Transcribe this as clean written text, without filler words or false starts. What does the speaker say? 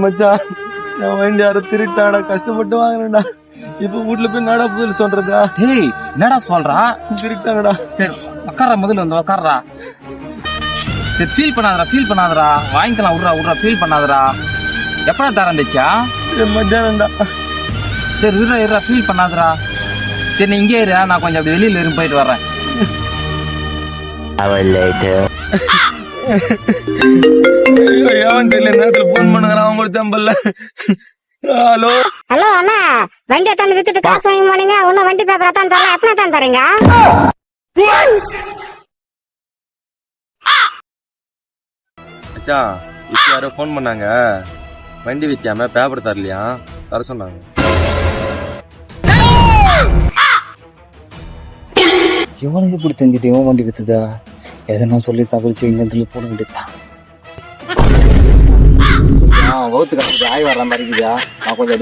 மச்சான் நான் வண்டி யார திருட்டாடா கஷ்டப்பட்டு வாங்கினேன்டா. இப்ப வீட்டுல போய் என்னடா புதுல சொல்றதா? டேய் என்னடா சொல்றா? திருட்டாங்கடா. சரி உட்கார்றா, முதல்ல வந்து உட்கார்றா. சரி ஃபீல் பண்ணாதடா வாங்கிக்கலாம், விட்றா ஃபீல் பண்ணாதடா. எப்படா தரந்துச்சா? மத்தியானம்டா. சரி இருடா ஃபீல் பண்ணாதடா. சரி நீ இங்கே இரு, நான் கொஞ்சம் அப்படி வெளியில இருந்து போயிட்டு வர்றேன். ஏன் தெரியல, நேரத்துல போன் பண்ணுறான் அவங்களுக்கு தம்பல்ல. ஹலோ ஹலோ அண்ணா, வண்டி எத்தாந்து வித்துட்டு காசு வாங்கி போனீங்க. ஒன்னும் வண்டி பேப்பர் எத்தான் தரல. எத்தனை தான் தரீங்க? அச்சா இப்ப யாரோ போன் பண்ணாங்க, வண்டி வித்தியாம பேப்பர் தரலையா, தர சொன்னாங்க. இவனுக்கு இப்படி தெரிஞ்சுட்டு இவன் வண்டி வித்துதா? எதனா சொல்லி தகவல் இங்க போன வேண்டியதுதான். வகுத்து கட்டுறது ஆய் வர்ற மாதிரி இருக்குதா? நான் கொஞ்சம்